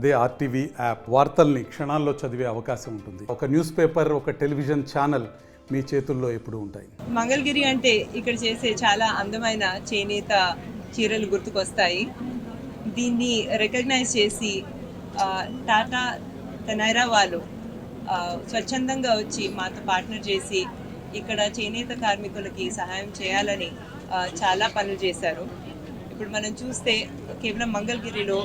అదే RTV app వార్తల్ని క్షణాల్లో చదివే అవకాశం ఉంటుంది. ఒక న్యూస్ పేపర్, ఒక టెలివిజన్ ఛానల్ మీ చేతుల్లో ఎప్పుడూ ఉంటాయి. మంగళగిరి అంటే ఇక్కడ చేసే చాలా అందమైన చేనేత చీరలు గుర్తుకొస్తాయి. దీన్ని రికగ్నైజ్ చేసి టాటా తనైరా వాళ్ళు స్వచ్ఛందంగా వచ్చి మాతో పార్ట్నర్ చేసి ఇక్కడ చేనేత కార్మికులకి సహాయం చేయాలని చాలా పనులు చేశారు. ఇప్పుడు మనం చూస్తే కేవలం మంగళగిరిలో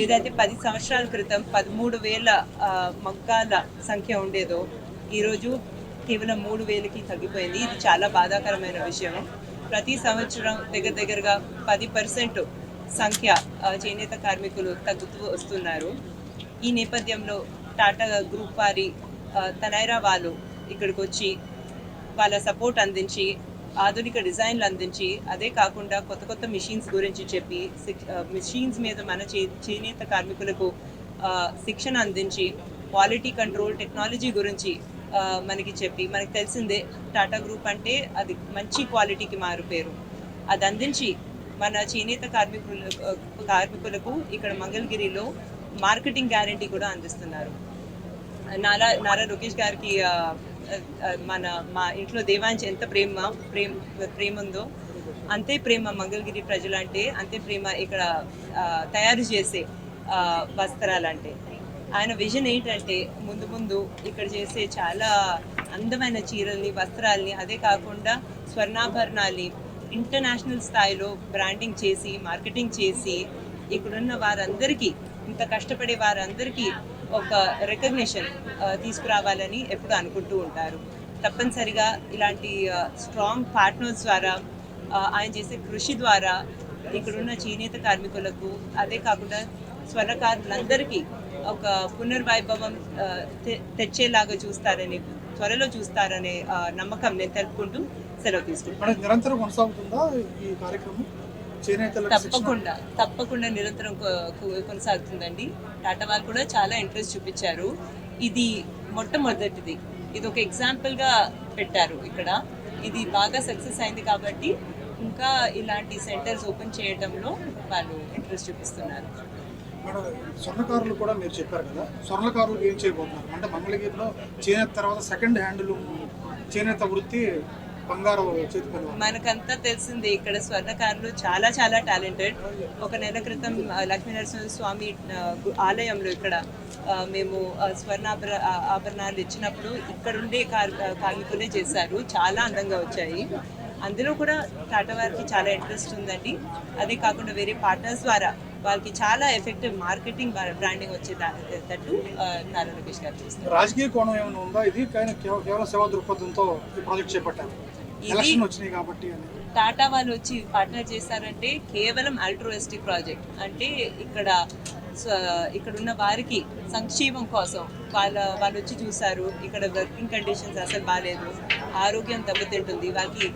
ఏదైతే 10 సంవత్సరాల క్రితం 13,000 మగ్గాల సంఖ్య ఉండేదో ఈరోజు కేవలం 3,000కి తగ్గిపోయింది. ఇది చాలా బాధాకరమైన విషయం. ప్రతి సంవత్సరం దగ్గరగా 10% సంఖ్య చేనేత కార్మికులు తగ్గుతూ వస్తున్నారు. ఈ నేపథ్యంలో టాటా గ్రూప్ వారి తనైరా వాళ్ళు ఇక్కడికి వచ్చి వాళ్ళ సపోర్ట్ అందించి ఆధునిక డిజైన్లు అందించి అదే కాకుండా కొత్త మిషన్స్ గురించి చెప్పి మిషన్స్ మీద మన చేనేత కార్మికులకు శిక్షణ అందించి క్వాలిటీ కంట్రోల్ టెక్నాలజీ గురించి మనకి చెప్పి మనకు తెలిసిందే టాటా గ్రూప్ అంటే అది మంచి క్వాలిటీకి మారు పేరు. అది అందించి మన చేనేత కార్మికులకు ఇక్కడ మంగళగిరిలో మార్కెటింగ్ గ్యారంటీ కూడా అందిస్తున్నారు. నారా లోకేష్ గారికి మా ఇంట్లో దేవాంశ్ ఎంత ప్రేమ ఉందో అంతే ప్రేమ మంగళగిరి ప్రజలంటే, అంతే ప్రేమ ఇక్కడ తయారు చేసే వస్త్రాలంటే. ఆయన విజన్ ఏంటంటే ముందు ఇక్కడ చేసే చాలా అందమైన చీరల్ని వస్త్రాల్ని అదే కాకుండా స్వర్ణాభరణాల్ని ఇంటర్నేషనల్ స్థాయిలో బ్రాండింగ్ చేసి మార్కెటింగ్ చేసి ఇక్కడున్న వారందరికీ ఇంత కష్టపడే వారందరికీ ఒక రికగ్నిషన్ తీసుకురావాలని ఎప్పుడు అనుకుంటూ ఉంటారు. తప్పనిసరిగా ఇలాంటి స్ట్రాంగ్ పార్ట్నర్స్ ద్వారా ఆయన చేసే కృషి ద్వారా ఇక్కడున్న చేనేత కార్మికులకు అదే కాకుండా స్వర్ణకారులందరికీ ఒక పునర్వైభవం తెచ్చేలాగా త్వరలో చూస్తారనే నమ్మకం నేను తెలుపుకుంటూ సెలవు తీసుకుంటాను. నిరంతరం కొనసాగుతుందా ఈ కార్యక్రమం? తప్పకుండా నిరంతరం కొనసాగుతుందండి. టాటా వాళ్ళు కూడా చాలా ఇంట్రెస్ట్ చూపించారు. ఇది మొట్టమొదటిది, ఇది ఒక ఎగ్జాంపుల్గా పెట్టారు ఇక్కడ. ఇది బాగా సక్సెస్ అయింది కాబట్టి ఇంకా ఇలాంటి సెంటర్స్ ఓపెన్ చేయడంలో వాళ్ళు ఇంట్రెస్ట్ చూపిస్తున్నారు. స్వర్ణకారులు కూడా మీరు చెప్పారు కదా, స్వర్ణకారులు ఏం చేయబోతున్నారు అంటే మంగళగిరిలో చేనేత తర్వాత సెకండ్ హ్యాండ్లూమ్ చేనేత వృత్తి బంగారు చేతి మనకంతా తెలిసిందే ఇక్కడ స్వర్ణకారులు చాలా టాలెంటెడ్. ఒక నెల క్రితం లక్ష్మీనరసింహ స్వామి ఆలయంలో ఇక్కడ మేము ఆభరణాలు ఇచ్చినప్పుడు ఇక్కడుండే కార్మికులే చేశారు. చాలా అందంగా వచ్చాయి. అందులో కూడా టాటా వారికి చాలా ఇంట్రెస్ట్ ఉందండి. అదే కాకుండా వేరే పార్ట్నర్స్ ద్వారా వాళ్ళకి చాలా ఎఫెక్టివ్ మార్కెటింగ్ బ్రాండింగ్ వచ్చేటట్టు నారా లోకేష్ గారు చేస్తారు. రాజకీయ కోణం ఏమైనా ఉందా? ఇది కేవలం సేవా దృక్పథంతో ఈ ప్రాజెక్ట్ చేపట్టారు. ఎలక్షన్ వచ్చినాయి కాబట్టి టాటా వాళ్ళు వచ్చి పార్ట్నర్ చేశారంటే కేవలం ఆల్ట్రూయిస్టిక్ ప్రాజెక్ట్. అంటే ఇక్కడున్న వారికి సంక్షేమం కోసం వాళ్ళు వచ్చి చూసారు. ఇక్కడ వర్కింగ్ కండిషన్స్ అసలు బాగాలేదు, ఆరోగ్యం దెబ్బతింటుంది, వాళ్ళకి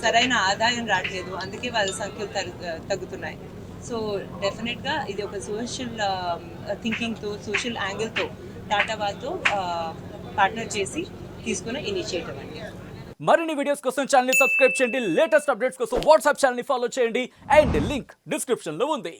సరైన ఆదాయం రావట్లేదు, అందుకే వాళ్ళ సంఖ్యలు తగ్గుతున్నాయి. సో డెఫినెట్గా ఇది ఒక సోషల్ థింకింగ్తో సోషల్ యాంగిల్తో టాటా వాళ్ళతో పార్ట్నర్ చేసి తీసుకున్న ఇనిషియేటివ్ అండి. మరిన్ని వీడియోస్ కోసం ఛానల్ ని సబ్స్క్రైబ్ చేయండి. లేటెస్ట్ అప్డేట్స్ కోసం వాట్సాప్ ఛానల్ ని ఫాలో చేయండి. అండ్ లింక్ డిస్క్రిప్షన్ లో ఉంది.